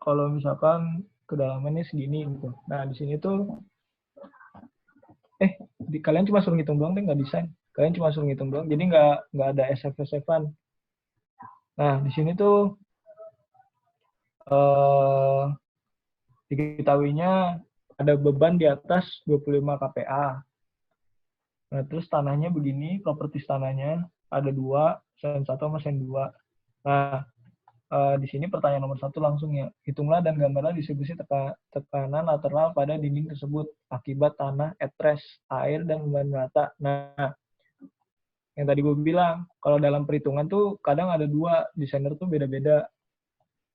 kalau misalkan kedalamannya segini gitu. Nah, di sini tuh kalian cuma suruh ngitung doang deh, nggak desain. Kalian cuma suruh ngitung doang, jadi nggak ada SF-an. Nah, di sini tuh eh, diketahuinya ada beban di atas 25 kPa. Nah, terus tanahnya begini, propertis tanahnya ada 2, sen 1 sama sen 2. Nah, di sini pertanyaan nomor 1 langsung ya. Hitunglah dan gambarlah distribusi tekanan lateral pada dinding tersebut akibat tanah, etres, air, dan beban rata. Nah, yang tadi gue bilang, kalau dalam perhitungan tuh kadang ada 2, desainer tuh beda-beda.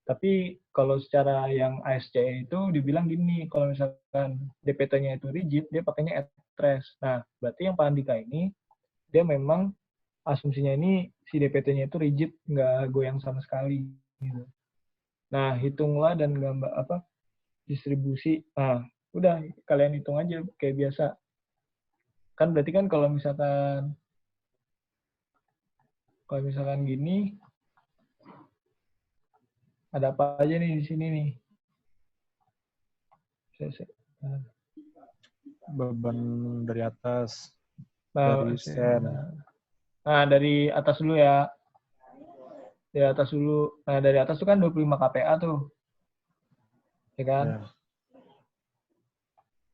Tapi kalau secara yang ASCE itu dibilang gini, kalau misalkan DPT-nya itu rigid, dia pakainya etres. Nah, berarti yang Pak Andika ini, dia memang asumsinya ini si DPT-nya itu rigid, nggak goyang sama sekali. Gitu. Nah, hitunglah dan gambar distribusi. Nah, udah kalian hitung aja kayak biasa. Kan berarti kan kalau misalkan gini, ada apa aja nih di sini nih? Beban dari atas, Nah, dari sen. Nah, dari atas dulu ya. Dari atas dulu. Nah, dari atas tuh kan 25 kPa tuh. Ya kan? Ya.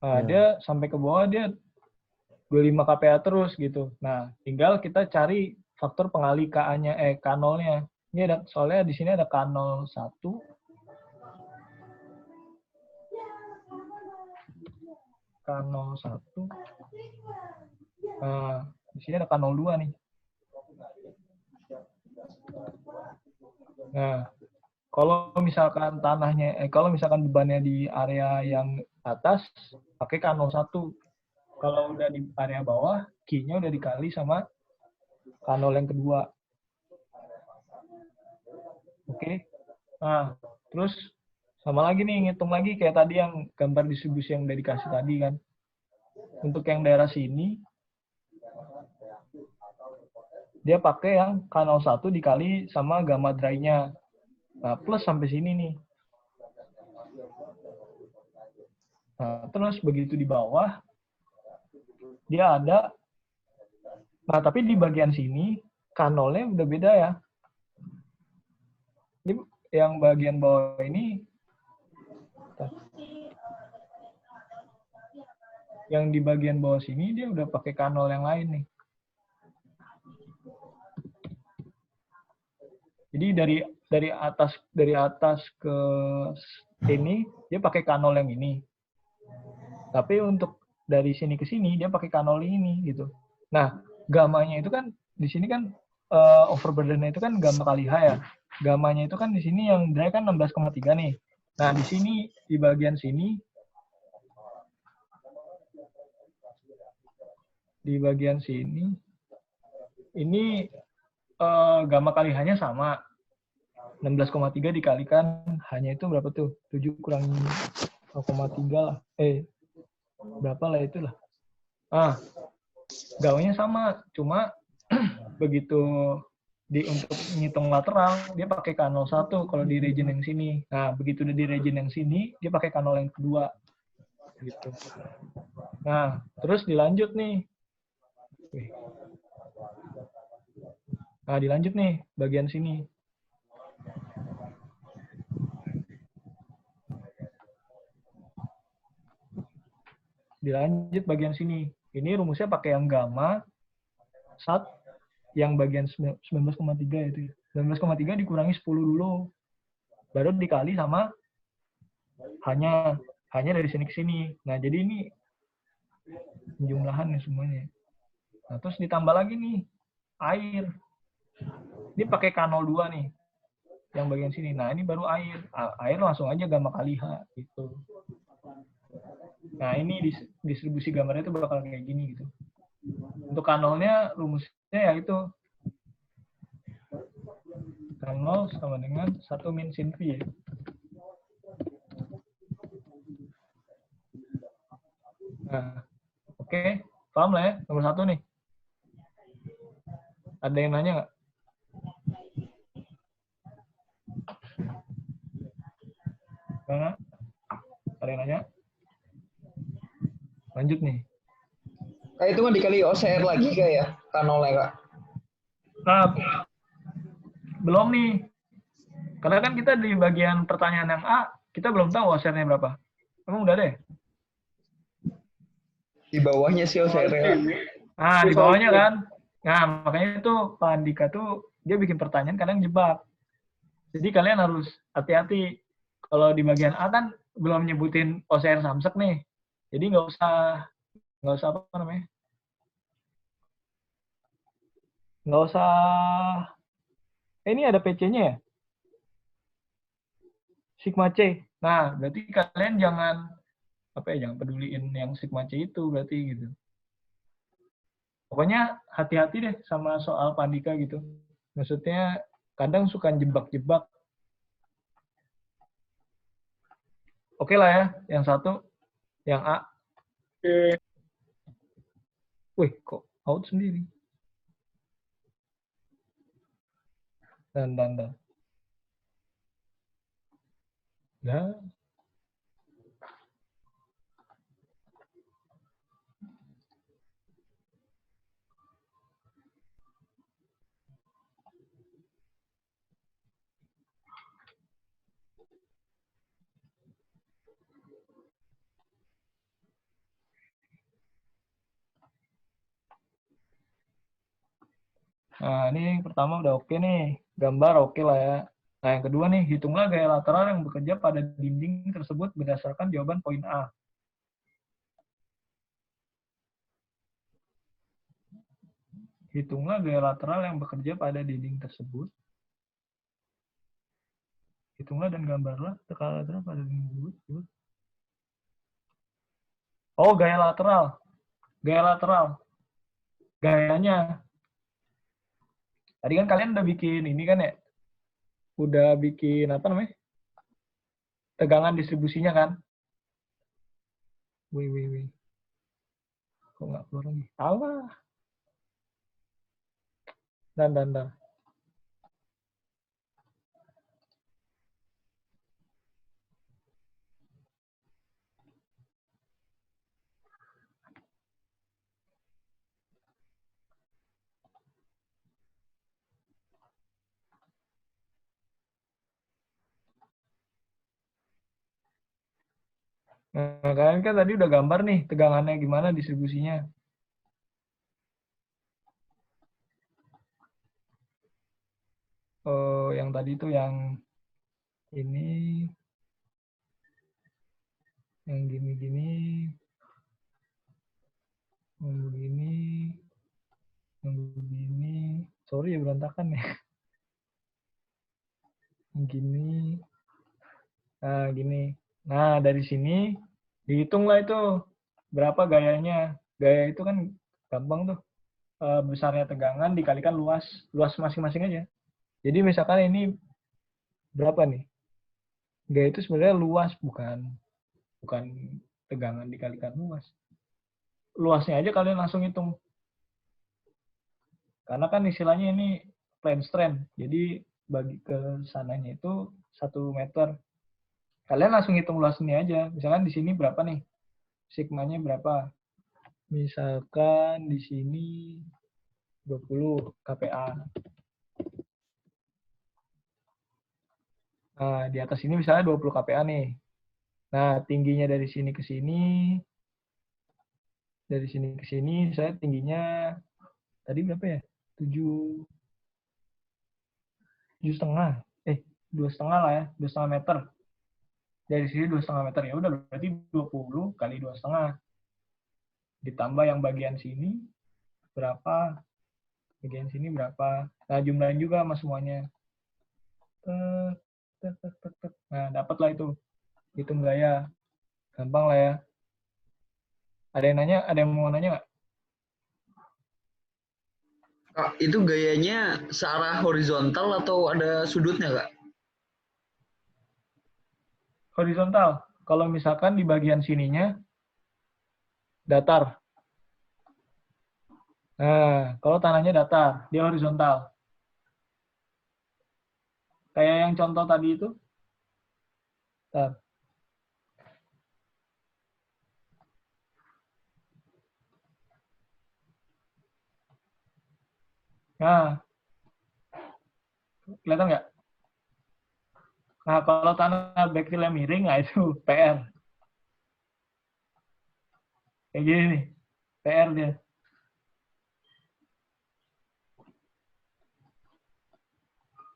Nah, Ya. dia sampai ke bawah dia 25 kPa terus gitu. Nah, tinggal kita cari faktor pengalih KA-nya, K0-nya. Ini ada, soalnya di sini ada K01. K01. Nah, di sini ada K02 nih. Nah, kalau misalkan kalau misalkan bebannya di area yang atas, pakai K01. Kalau udah di area bawah, Q-nya udah dikali sama K0 yang kedua. Oke. Nah, terus sama lagi nih, ngitung lagi kayak tadi yang gambar distribusi yang udah dikasih tadi kan. Untuk yang daerah sini, dia pakai yang K01 dikali sama gamma dry-nya. Nah, plus sampai sini nih. Nah, terus begitu di bawah, dia ada, nah tapi di bagian sini, K0-nya udah beda ya. Ini yang bagian bawah ini, yang di bagian bawah sini, dia udah pakai K0 yang lain nih. Jadi dari atas ke sini dia pakai K0 yang ini. Tapi untuk dari sini ke sini dia pakai K0 ini gitu. Nah, gamanya itu kan di sini kan overburden-nya itu kan gamma kali H ya. Gamanya itu kan di sini yang dry kan 16,3 nih. Nah, di sini di bagian sini ini gamma kali H-nya sama. 16,3 dikalikan hanya itu berapa tuh? 7 kurang 0,3 lah. Berapa lah itulah. Gawanya sama, cuma begitu untuk ngitung lateral dia pakai K01 kalau di region yang sini. Nah, begitu udah di region yang sini dia pakai K0 yang kedua. Gitu. Nah, terus dilanjut nih. Nah, dilanjut nih bagian sini. Dilanjut bagian sini. Ini rumusnya pakai yang gamma sat yang bagian 19,3 itu. 19,3 dikurangi 10 dulu. Baru dikali sama hanya dari sini ke sini. Nah, jadi ini penjumlahan nih semuanya. Nah, terus ditambah lagi nih air. Ini pakai K02 nih yang bagian sini. Nah, ini baru air. Air langsung aja gamma kali H gitu. Nah, ini distribusi gambarnya itu bakal kayak gini gitu. Untuk K0-nya rumusnya ya itu K0 sama dengan 1 min sin V ya. Nah, oke. Paham lah ya, nomor 1 nih. Ada yang nanya nggak? Mana? Ada yang nanya? Lanjut nih. Kak itu kan dikali OCR lagi Kak ya? K0 Kak. Nah, belum nih. Karena kan kita di bagian pertanyaan yang A, kita belum tahu OCR-nya berapa. Emang udah deh? Di bawahnya sih OCR Kak. Nah, di bawahnya kan. Nah, makanya itu Pak Andika tuh dia bikin pertanyaan kadang jebak. Jadi kalian harus hati-hati. Kalau di bagian A kan belum nyebutin OCR Samsek nih. Jadi nggak usah apa namanya? Nggak usah. Ini ada PC-nya ya? Sigma C. Nah, berarti kalian jangan jangan peduliin yang Sigma C itu berarti gitu. Pokoknya hati-hati deh sama soal Pandika gitu. Maksudnya kadang suka jebak-jebak. Oke lah ya, yang satu, yang A. Wih, kok out sendiri? Dan. Ya. Nah, ini pertama udah oke nih. Gambar oke lah ya. Nah, yang kedua nih, hitunglah gaya lateral yang bekerja pada dinding tersebut berdasarkan jawaban poin A. Hitunglah gaya lateral yang bekerja pada dinding tersebut. Hitunglah dan gambarlah tekanan lateral pada dinding tersebut. Oh, gaya lateral. Gaya lateral. Gayanya. Tadi kan kalian udah bikin ini kan ya? Udah bikin apa namanya? Tegangan distribusinya kan? Wih. Kok nggak keluar lagi? Alah. Dan. Nah, kalian kan tadi udah gambar nih tegangannya gimana distribusinya. Oh, yang tadi tuh yang ini, yang gini-gini, yang begini, yang begini. Sorry ya berantakan ya. Yang gini. Nah, gini. Nah, dari sini dihitunglah itu berapa gayanya. Gaya itu kan gampang tuh. Besarnya tegangan dikalikan luas masing-masing aja. Jadi misalkan ini berapa nih? Gaya itu sebenarnya luas, bukan tegangan dikalikan luas. Luasnya aja kalian langsung hitung. Karena kan istilahnya ini plane strain. Jadi bagi ke sananya itu 1 meter. Kalian langsung hitung luas ini aja. Misalkan di sini berapa nih? Sigmanya berapa? Misalkan di sini 20 kPa. Nah, di atas ini misalnya 20 kPa nih. Nah, tingginya dari sini ke sini, saya tingginya tadi berapa ya? 7,5. 2,5 lah ya, 2,5 meter. Dari sini 2,5 meter, ya udah berarti 20 kali 2,5. Ditambah yang bagian sini berapa, bagian sini berapa. Nah, jumlahin juga sama semuanya. Nah, dapatlah itu. Hitung gaya. Gampang lah ya. Ada yang nanya? Ada yang mau nanya nggak? Kak, itu gayanya searah horizontal atau ada sudutnya Kak? Horizontal. Kalau misalkan di bagian sininya datar. Nah, kalau tanahnya datar, dia horizontal. Kayak yang contoh tadi itu. Bentar. Nah, kelihatan nggak? Nah, kalau tanah backfill miring, nah itu PR. Kayak gini nih, PR dia.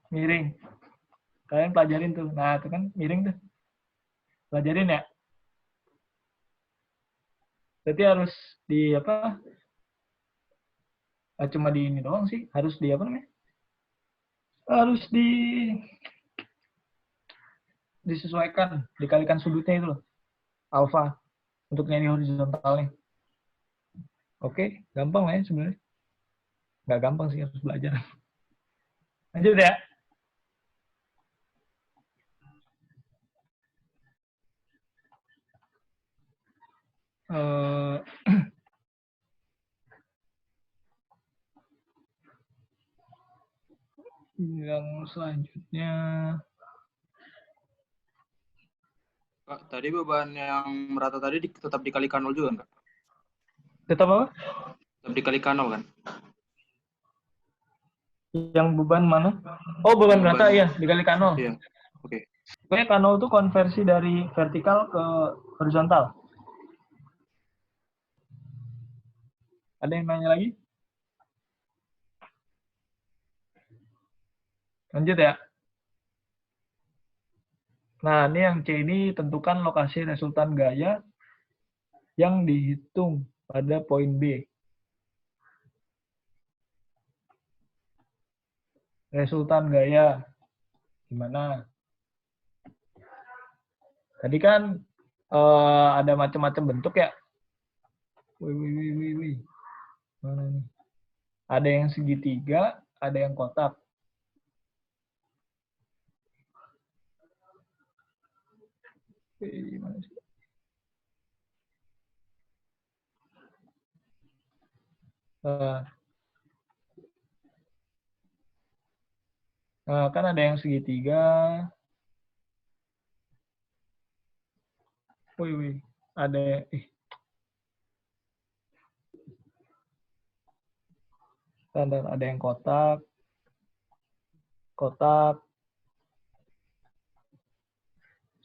Miring. Kalian pelajarin tuh. Nah, itu kan miring tuh. Pelajarin ya. Berarti harus di apa? Cuma di ini doang sih. Harus di apa namanya? Harus disesuaikan, dikalikan sudutnya itu loh. Alfa untuk nyari horizontalnya. Oke, gampang lah ya sebenarnya. Nggak gampang sih, harus belajar. Lanjut ya. Eh, yang selanjutnya, Kak, tadi beban yang merata tadi tetap dikalikan 0 juga nggak? tetap apa? Tetap dikalikan 0 kan? Yang beban mana? Oh, beban Beban- rata ya, dikalikan 0. Iya. Oke. Pokoknya K0 itu konversi dari vertikal ke horizontal. Ada yang nanya lagi? Lanjut ya. Nah, ini yang C ini tentukan lokasi resultan gaya yang dihitung pada poin B. Resultan gaya. Gimana? Tadi kan ada macam-macam bentuk ya. Wih. Mana nih? Ada yang segitiga, ada yang kotak. Gimana sih? Nah, kan ada yang segitiga. Wih. Ada ada yang kotak. Kotak.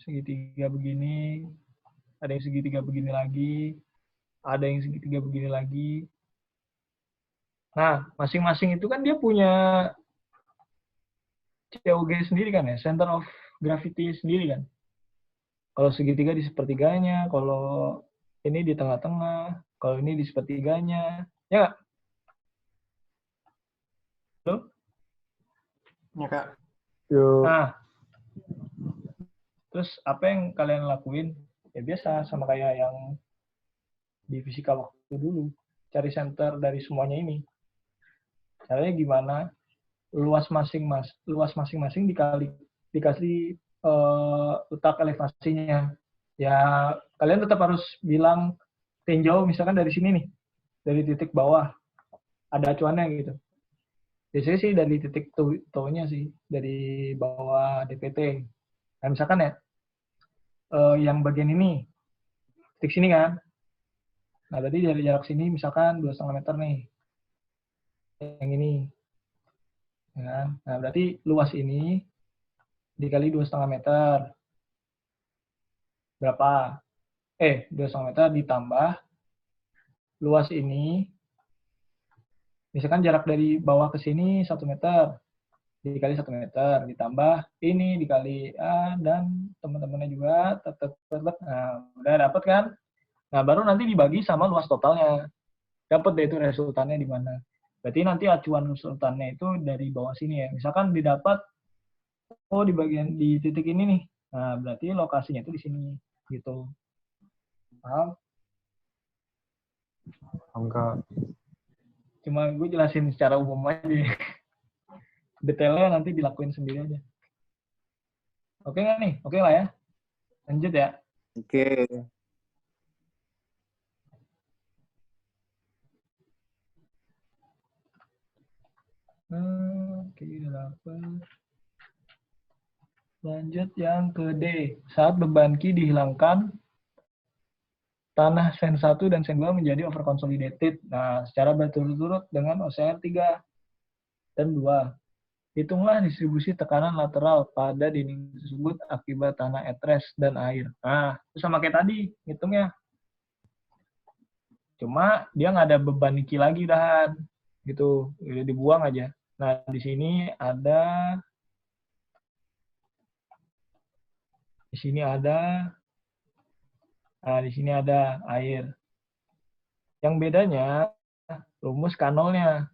Segitiga begini. Ada yang segitiga begini lagi. Ada yang segitiga begini lagi. Nah, masing-masing itu kan dia punya COG sendiri kan ya, Center of Gravity sendiri kan. Kalau segitiga di sepertiganya, kalau ini di tengah-tengah, kalau ini di sepertiganya. Ya nggak? Halo? Ya, Kak. Yuk. Nah, terus apa yang kalian lakuin? Ya biasa, sama kayak yang di fisika waktu dulu. Cari center dari semuanya ini. Caranya gimana? Luas masing-masing dikasih letak elevasinya. Ya, kalian tetap harus bilang tinjau misalkan dari sini nih, dari titik bawah ada acuannya gitu. Biasanya sih dari titik tau-nya sih, dari bawah DPT. Nah, misalkan ya, yang bagian ini, titik sini kan. Nah, berarti dari jarak sini misalkan 2,5 meter nih. Yang ini. Ya kan? Nah, berarti luas ini dikali 2,5 meter. Berapa? 2,5 meter ditambah luas ini. Misalkan jarak dari bawah ke sini 1 meter. Dikali 1 meter. Ditambah ini dikali A dan teman-temannya juga. Nah, udah dapat kan? Nah, baru nanti dibagi sama luas totalnya. Dapat deh itu resultannya di mana. Berarti nanti acuan resultannya itu dari bawah sini ya. Misalkan didapat, oh di titik ini nih. Nah, berarti lokasinya itu di sini. Gitu. Paham? Angka. Cuma gue jelasin secara umum aja. Detailnya nanti dilakuin sendiri aja. Oke nggak nih? Oke lah ya. Lanjut ya. Oke. Oke, udah dapat. Lanjut yang ke D. Saat beban Q dihilangkan, tanah Sen 1 dan Sen 2 menjadi overconsolidated. Nah, secara berturut-turut dengan OCR 3. dan 2. Hitunglah distribusi tekanan lateral pada dinding tersebut akibat tanah at rest dan air. Nah, itu sama kayak tadi, hitungnya. Cuma dia nggak ada beban niki lagi udahan. Gitu, udah dibuang aja. Nah, di sini ada nah, di sini ada air. Yang bedanya rumus kanolnya.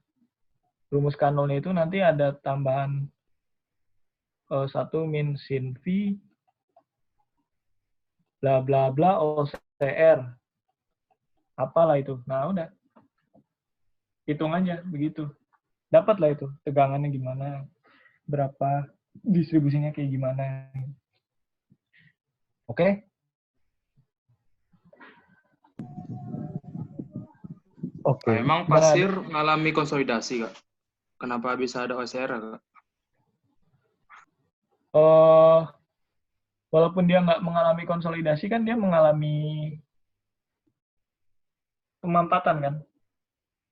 Rumus kanolnya itu nanti ada tambahan 1 min sin V bla bla bla OCR. Apalah itu. Nah, udah. Hitung aja begitu. Dapatlah itu tegangannya gimana, berapa, distribusinya kayak gimana. Oke? Oke. Nah, emang Gimana? pasir mengalami konsolidasi, Kak? Kenapa bisa ada OCR, Kak? Walaupun dia nggak mengalami konsolidasi kan dia mengalami pemampatan kan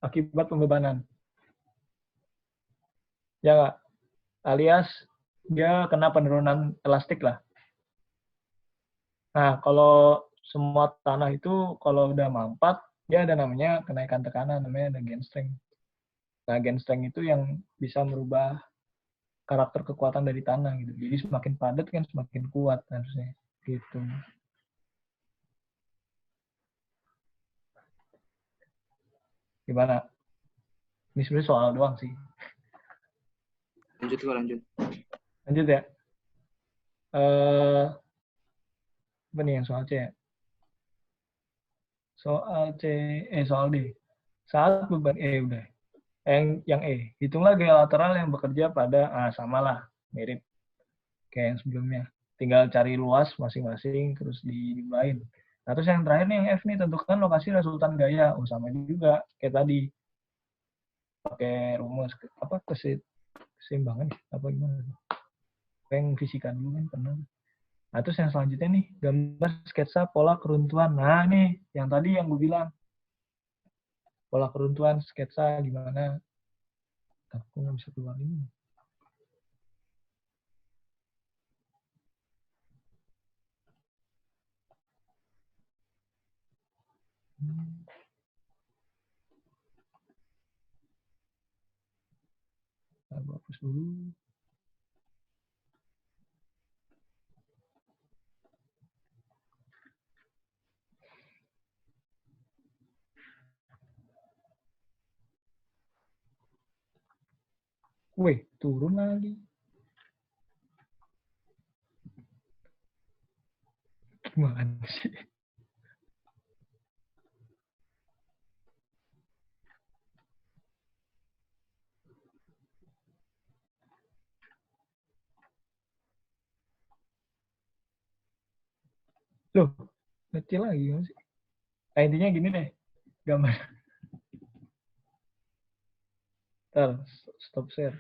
akibat pembebanan. Ya nggak? Alias dia kena penurunan elastik lah. Nah, kalau semua tanah itu kalau udah mampat, dia ada namanya kenaikan tekanan, namanya ada gain strength. Nah, gain strength itu yang bisa merubah karakter kekuatan dari tanah gitu. Jadi semakin padat kan semakin kuat harusnya. Gitu. Gimana? Ini sebenarnya soal doang sih. Lanjut, Kak, lanjut. Lanjut ya. Apa nih yang soal C ya? Soal C, soal D. Saat beban udah. Yang E, hitunglah gaya lateral yang bekerja pada samalah, mirip kayak yang sebelumnya. Tinggal cari luas masing-masing terus dibain. Nah, terus yang terakhir nih yang F nih, tentukan lokasi resultan gaya. Oh, sama juga kayak tadi. Pakai rumus apa keseimbangan apa gimana? Yang fisika dulu kan pernah. Nah, terus yang selanjutnya nih, gambar sketsa pola keruntuhan. Nah, nih, yang tadi yang gue bilang. Pola keruntuhan, sketsa gimana. Aku nggak bisa keluar ini. Aku hapus dulu. Wih, turun lagi. Gimana sih? Loh, kecil lagi gimana sih? Nah, intinya gini deh, gambar. Ntar, stop share.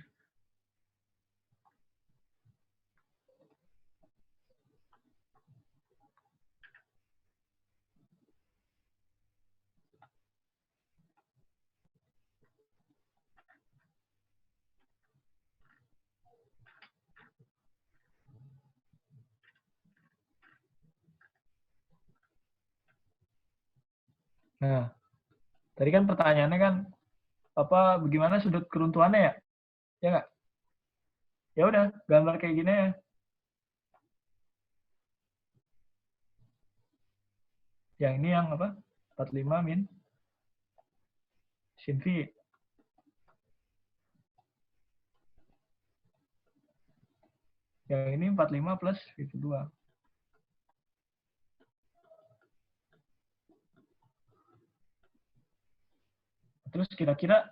Nah, tadi kan pertanyaannya kan apa bagaimana sudut keruntuhannya ya? Ya nggak? Ya udah, gambar kayak gini ya. Yang ini yang apa? 45 min sin V. Yang ini 45 plus itu 2. Terus kira-kira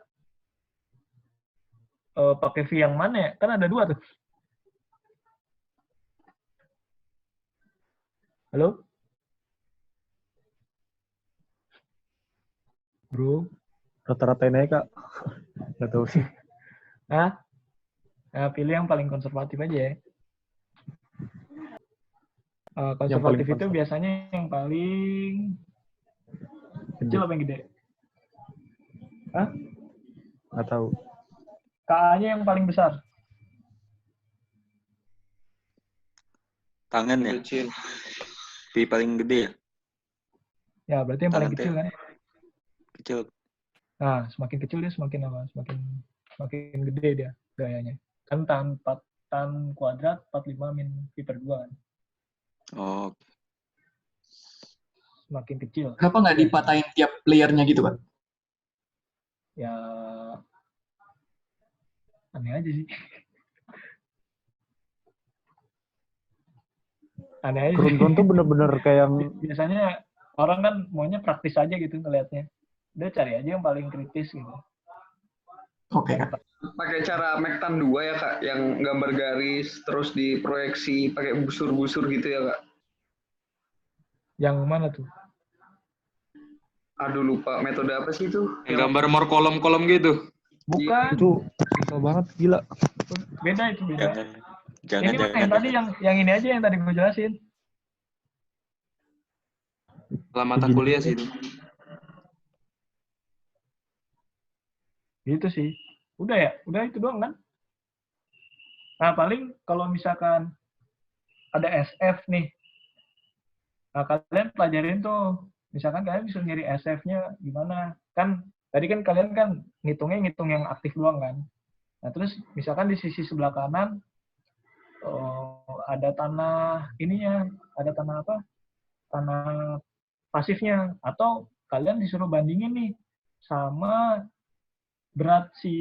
pakai V yang mana ya? Kan ada 2 tuh. Halo? Bro? Rata-rata ini Kak. Nggak tahu sih. Nah, pilih yang paling konservatif aja ya. Konservatif itu biasanya yang paling kecil apa yang gede? Hah? Nggak tahu. KA-nya yang paling besar. Tangan ya? Kecil. Pi paling gede ya? Ya, berarti yang paling Tangan kecil kan. kecil. Nah, semakin kecil dia semakin gede dia gayanya. Kan tan kuadrat 45 min pi/2 kan. Oh, Semakin kecil. Kenapa nggak dipatahin tiap layernya gitu, Kak? Ya aneh aja sih. Aneh aja. Keruntun tuh bener-bener kayak yang Biasanya orang kan maunya praktis aja gitu ngelihatnya. Udah cari aja yang paling kritis gitu. Oke, Kak. Pakai cara Mektan 2 ya Kak, yang gambar garis terus diproyeksi pakai busur-busur gitu ya Kak. Yang mana tuh? Aduh lupa metode apa sih itu? Yang gambar more kolom-kolom gitu. Bukan. itu susah banget, gila. Beda itu beda. jangan, Ini mah yang tadi yang ini aja yang tadi gue jelasin. Dalam mata Begini. kuliah sih itu. Gitu sih. Udah ya? Udah itu doang kan? Nah, paling kalau misalkan ada SF nih. Nah, kalian pelajarin tuh. Misalkan kalian bisa nyari SF-nya gimana. Kan, tadi kan kalian kan ngitung yang aktif doang kan. Nah, terus misalkan di sisi sebelah kanan ada tanah ininya. Ada tanah apa? Tanah pasifnya. Atau kalian disuruh bandingin nih sama berat si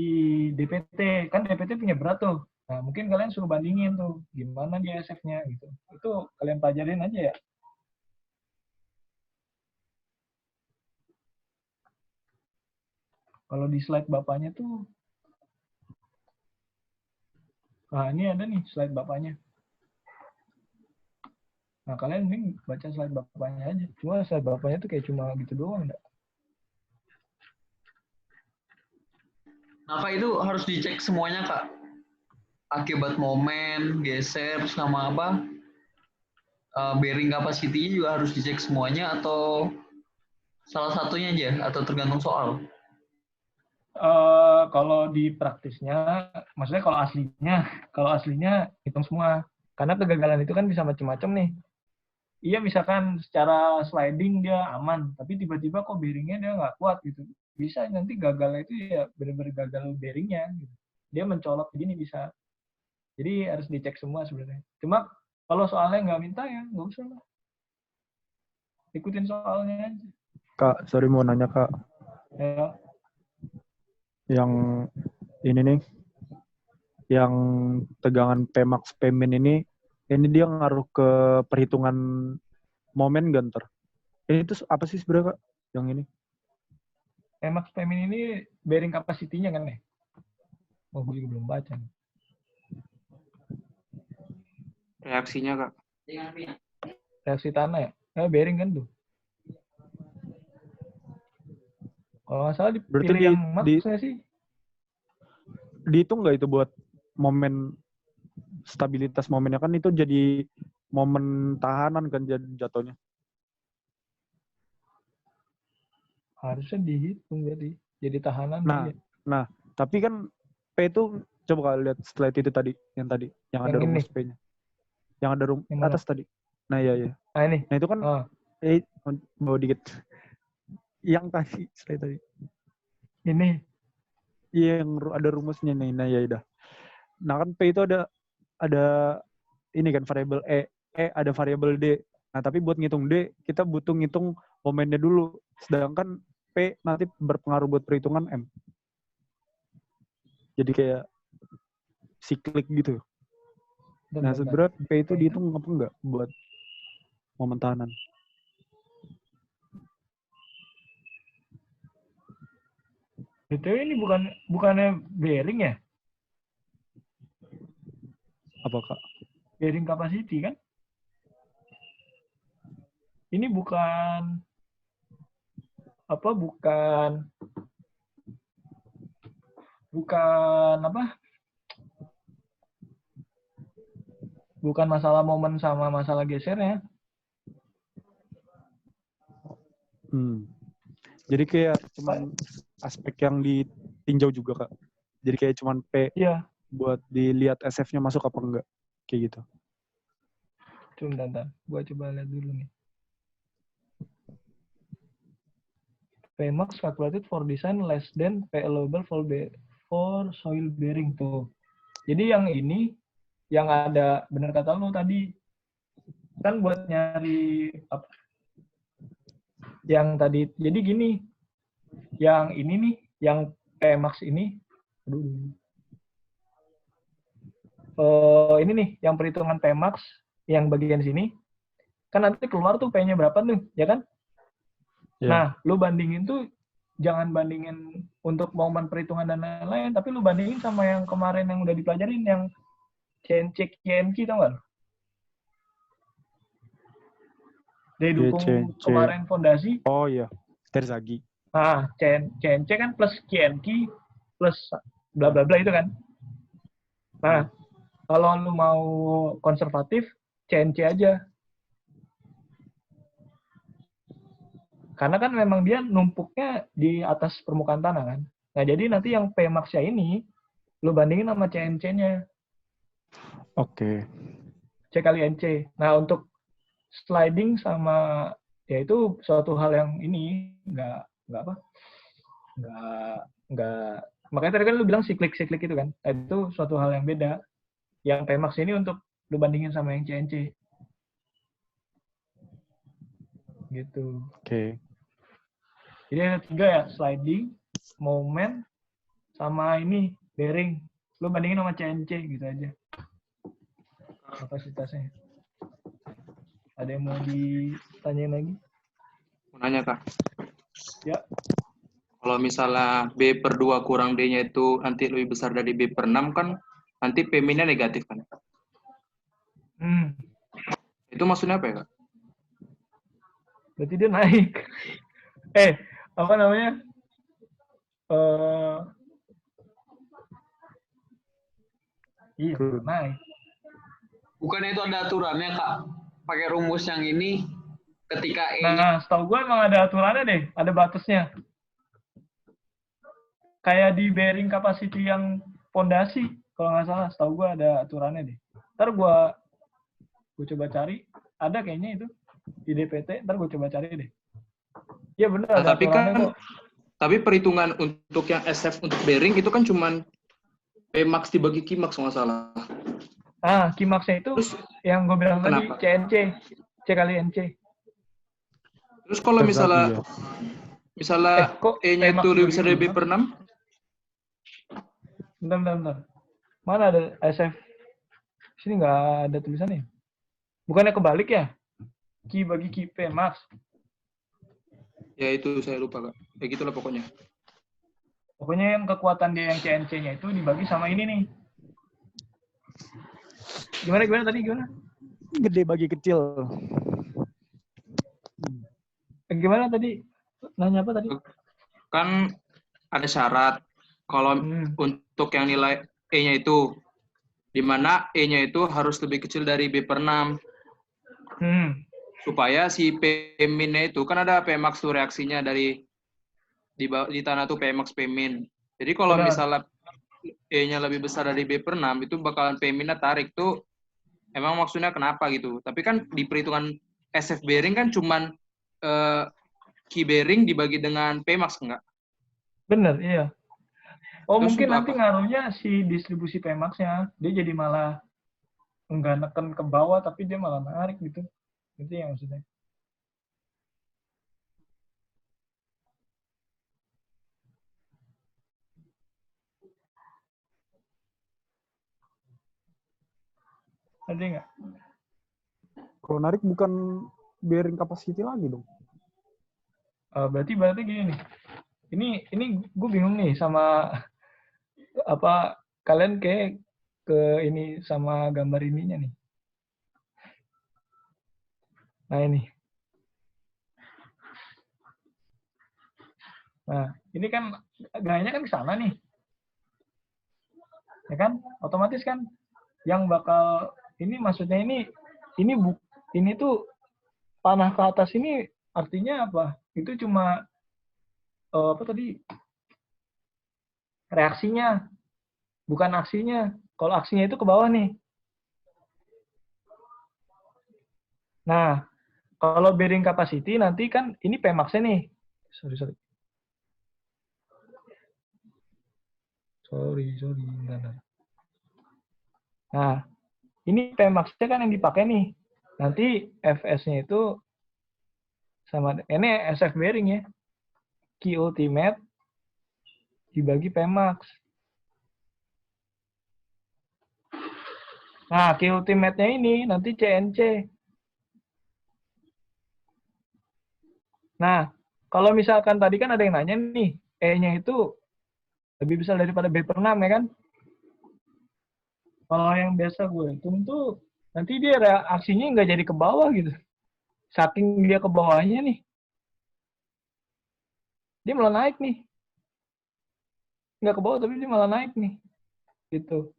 DPT. Kan DPT punya berat tuh. Nah, mungkin kalian suruh bandingin tuh. Gimana dia SF-nya gitu. Itu kalian pelajarin aja ya. Kalau di slide bapaknya tuh, nah ini ada nih slide bapaknya. Nah kalian ini baca slide bapaknya aja. Cuma slide bapaknya tuh kayak cuma gitu doang. Enggak? Nah Kak itu harus dicek semuanya Kak. Akibat momen, geser, sama apa? Bearing capacity juga harus dicek semuanya atau salah satunya aja atau tergantung soal? Kalau di praktisnya, maksudnya kalau aslinya hitung semua. Karena kegagalan itu kan bisa macam-macam nih. Iya misalkan secara sliding dia aman, tapi tiba-tiba kok bearingnya dia nggak kuat gitu. Bisa nanti gagal itu ya benar-benar gagal bearingnya. Gitu. Dia mencolok begini bisa. Jadi harus dicek semua sebenarnya. Cuma kalau soalnya nggak minta ya nggak usah lah. Ikutin soalnya aja. Kak, sorry mau nanya Kak. Ya. Yang ini nih, yang tegangan Pmax Pmin ini dia ngaruh ke perhitungan momen gak ntar? Ini tuh apa sih sebenarnya Kak? Yang ini? Max Pmin ini bearing capacity-nya kan nih? Oh, gue juga belum baca. Reaksinya, Kak. Reaksi tanah ya? Bearing kan tuh. Kalau nggak salah dipilih yang maksnya sih. Dihitung nggak itu buat momen stabilitas momennya kan itu jadi momen tahanan kan jatuhnya. Harusnya dihitung jadi tahanan. Nah, tapi kan P itu coba kalian lihat slide itu tadi yang ada rumus P-nya. Yang ada rumus atas tadi. Nah, iya. Nah, ini. Nah, itu kan bawa dikit. Yang tadi slide tadi. Ini. Iya, yang ada rumusnya nih. Nah, ya udah. Nah, kan P itu ada ini kan variabel E ada variabel D. Nah, tapi buat ngitung D, kita butuh ngitung momennya dulu. Sedangkan P nanti berpengaruh buat perhitungan M. Jadi kayak siklik gitu. Nah, sebenarnya P itu dihitung apa enggak buat momen tahanan? Itu ini bukannya bearing ya? Apa Kak? Bearing capacity kan? Ini bukan bukan masalah momen sama masalah gesernya. Jadi kayak cuman aspek yang ditinjau juga Kak. Jadi kayak cuman P Iya. buat dilihat SF-nya masuk apa enggak. Kayak gitu. Bentar. Gua coba lihat dulu nih. Pmax calculated for design less than P allowable for soil bearing tuh. Jadi yang ini yang ada benar kata lu tadi kan buat nyari apa? Yang tadi jadi gini. Yang ini nih, yang Pmax ini ini nih yang perhitungan Pmax yang bagian sini kan nanti keluar tuh P-nya berapa tuh, ya kan? Iya. Nah, lu bandingin tuh jangan bandingin untuk momen perhitungan dan lain-lain, tapi lu bandingin sama yang kemarin yang udah dipelajarin yang CNC KNK tau nggak? Dari dukung CNC. kemarin fondasi. Oh iya, Terzaghi. Nah, CNC kan plus KNK plus bla bla bla itu kan. Nah, kalau lu mau konservatif, CNC aja. Karena kan memang dia numpuknya di atas permukaan tanah kan. Nah, jadi nanti yang Pmax-nya ini, lu bandingin sama CNC-nya. Oke. C kali NC. Nah, untuk sliding sama, ya itu suatu hal yang ini, nggak makanya tadi kan lu bilang siklik-siklik itu kan. Nah, itu suatu hal yang beda. Yang Pmax ini untuk lu bandingin sama yang CNC. Gitu. Oke. Jadi ada 3 ya, sliding, moment, sama ini, bearing. Lu bandingin sama CNC gitu aja. Kapasitasnya. Ada yang mau ditanyain lagi? Mau nanya, Kak. Ya. Kalau misalnya B per 2 kurang D-nya itu nanti lebih besar dari B per 6 kan, nanti P-nya negatif kan? Itu maksudnya apa ya, Kak? Berarti dia naik. Apa namanya? Iya, naik. Bukannya itu ada aturannya, Kak? Pakai rumus yang ini, ketika E... Nah, setahu gue emang ada aturannya deh. Ada batasnya. Kayak di bearing capacity yang fondasi. Kalau nggak salah, setahu gue ada aturannya deh. Ntar gue coba cari. Ada kayaknya itu. Di DPT, ntar gue coba cari deh. Iya benar, ada tapi aturannya kan, kok. Tapi perhitungan untuk yang SF untuk bearing itu kan cuman Pmax dibagi Qmax nggak salah. Qmax-nya itu Terus, yang gue bilang tadi, kenapa? CNC. C kali NC. Terus kalau Terzaghi, misalnya kok E-nya Pmax itu lebih besar dari dibagi B per 6? Bentar. Mana ada SF? Sini nggak ada tulisannya. Bukannya kebalik ya? Q bagi Q Pmax. Ya itu saya lupa, Kak. Ya gitulah pokoknya. Pokoknya yang kekuatan dia yang CNC-nya itu dibagi sama ini nih. Gimana tadi? Gede bagi kecil. Gimana tadi? Nanya apa tadi? Kan ada syarat kalau untuk yang nilai E-nya itu, di mana E-nya itu harus lebih kecil dari B per 6. Supaya si P-nya itu, kan ada Pmax tuh reaksinya dari di tanah tuh Pmax P-min. Jadi kalau misalnya E-nya lebih besar dari B per 6, itu bakalan P-nya tarik tuh. Emang maksudnya kenapa gitu? Tapi kan di perhitungan SF bearing kan cuman key bearing dibagi dengan Pmax enggak? Bener, iya. Oh, terus mungkin nanti apa? ngaruhnya si distribusi Pmax-nya. Dia jadi malah enggak neken ke bawah, tapi dia malah narik gitu. Itu yang maksudnya. Ada nggak? Kalau narik bukan bearing capacity lagi dong. Berarti gini nih. Ini gue bingung nih sama apa kalian kayak ke ini sama gambar ininya nih. Nah ini. Nah ini kan gayanya kan ke sana nih. Ya kan? Otomatis kan yang bakal ini maksudnya ini tuh panah ke atas ini artinya apa? Itu cuma apa tadi? Reaksinya. Bukan aksinya. Kalau aksinya itu ke bawah nih. Nah, kalau bearing capacity nanti kan ini Pmax-nya nih. Sorry. Bentar. Nah, ini Pmax-nya kan yang dipakai nih. Nanti Fs-nya itu sama, ini SF bearing ya. Q ultimate dibagi Pmax. Nah, Q ultimate-nya ini nanti CNC. Nah, kalau misalkan tadi kan ada yang nanya nih, E-nya itu lebih besar daripada B per 6 ya kan? Kalau yang biasa gue hitung tuh, nanti dia reaksinya nggak jadi ke bawah gitu. Saking dia ke bawahnya nih, dia malah naik nih. Nggak ke bawah, tapi dia malah naik nih. Gitu.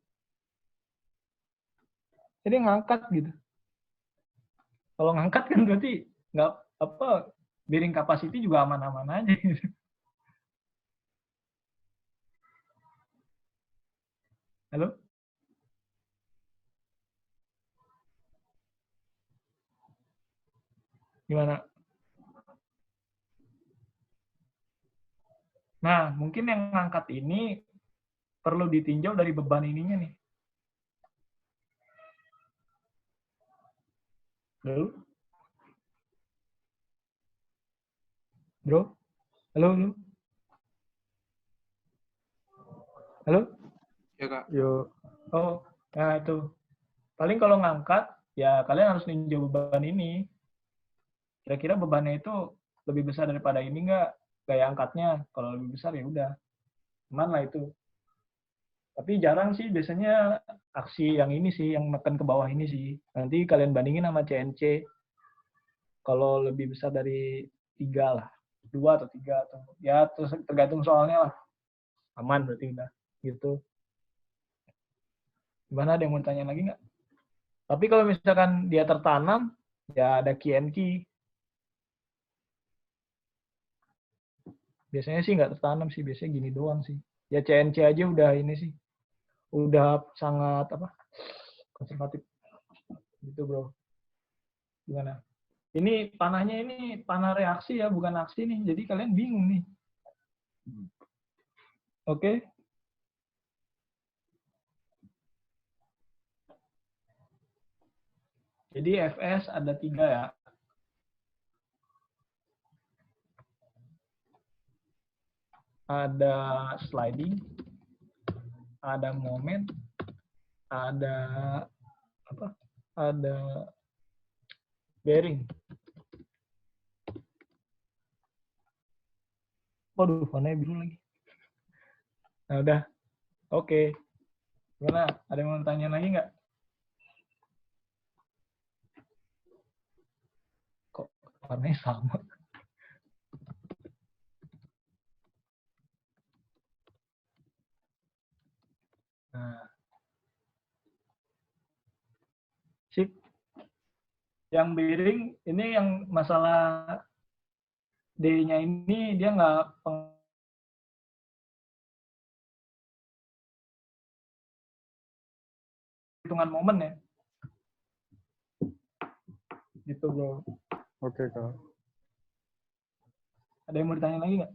Jadi ngangkat gitu. Kalau ngangkat kan berarti nggak apa, bearing capacity juga aman-aman aja gitu. Halo? Gimana? Nah, mungkin yang ngangkat ini perlu ditinjau dari beban ininya nih. Halo? Bro? Halo? Halo? Ya Kak. Yo, Oh, nah itu. Paling kalau ngangkat, ya kalian harus ninjau beban ini. Kira-kira bebannya itu lebih besar daripada ini nggak? Gaya angkatnya. Kalau lebih besar ya udah. Aman lah itu. Tapi jarang sih biasanya aksi yang ini sih, yang neken ke bawah ini sih. Nanti kalian bandingin sama CNC. Kalau lebih besar dari 3 lah. 2 atau 3. Atau, ya terus tergantung soalnya lah. Aman berarti udah. Gitu. Gimana, ada yang mau tanya lagi nggak? Tapi kalau misalkan dia tertanam, ya ada key and key. Biasanya sih nggak tertanam sih, biasanya gini doang sih. Ya CNC aja udah ini sih, udah sangat apa, konservatif gitu bro. Gimana? Ini panahnya ini panah reaksi ya, bukan aksi nih. Jadi kalian bingung nih. Oke? Jadi FS ada 3 ya. Ada sliding, ada moment, ada apa? Ada bearing. Waduh, warnanya biru lagi. Nah udah, oke. Gimana? Ada yang mau tanya lagi nggak? Kok warnanya sama? Nah, sip. Yang bearing ini yang masalah D-nya ini dia nggak penghitungan momen ya. Gitu bro. oke Kak. Ada yang mau ditanya lagi nggak?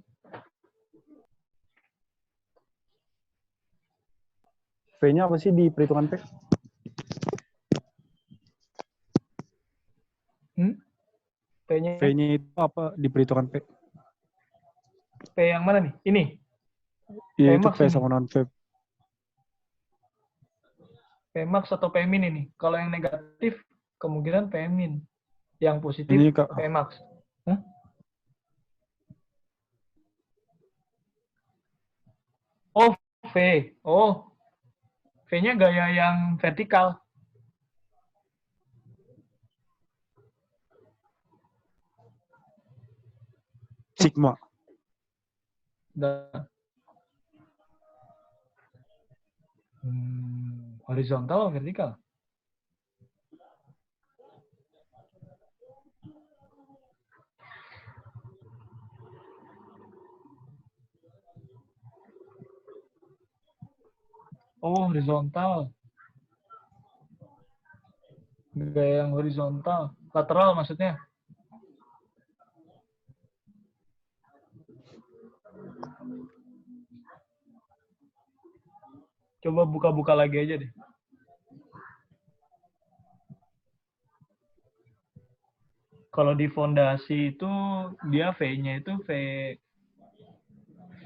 P-nya apa sih di perhitungan P? P-nya V-nya itu apa di perhitungan P? P yang mana nih? Ini. Iya itu P-max P ini. sama non P. P-max atau P-min ini. Kalau yang negatif kemungkinan P-min. Yang positif Ini Kak. P-max. Hah? Oh, V. Oh, V-nya gaya yang vertikal. Sigma. Dan horizontal atau vertikal? Oh, horizontal. Nggak yang horizontal. Lateral maksudnya. Coba buka-buka lagi aja deh. Kalau di fondasi itu dia V-nya itu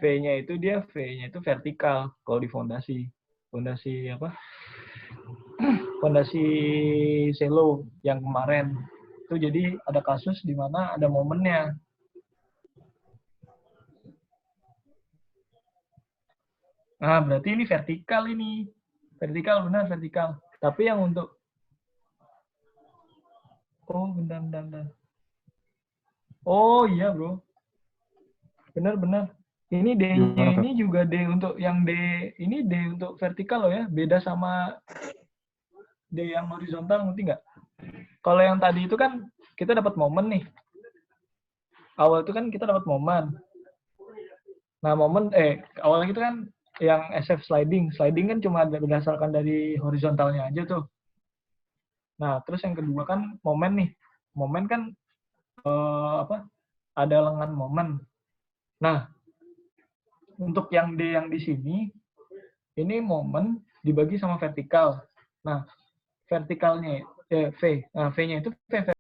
V-nya itu vertikal kalau di fondasi. Fondasi apa? Fondasi selo yang kemarin. Itu jadi ada kasus di mana ada momennya. Nah, berarti ini vertikal ini. Vertikal, benar, vertikal. Tapi yang untuk... Oh, bentar. Oh, iya, bro. Benar. Ini D-nya Gimana, Kak? ini juga D untuk yang D, ini D untuk vertikal loh ya. Beda sama D yang horizontal, ngerti nggak? Kalau yang tadi itu kan kita dapat momen nih. Awal itu kan kita dapat momen. Nah, awalnya itu kan yang SF sliding. Sliding kan cuma berdasarkan dari horizontalnya aja tuh. Nah, terus yang kedua kan momen nih. Momen kan ada lengan momen. Nah, untuk yang D yang di sini, ini momen dibagi sama vertikal. Nah, vertikalnya V. Nah, V-nya itu V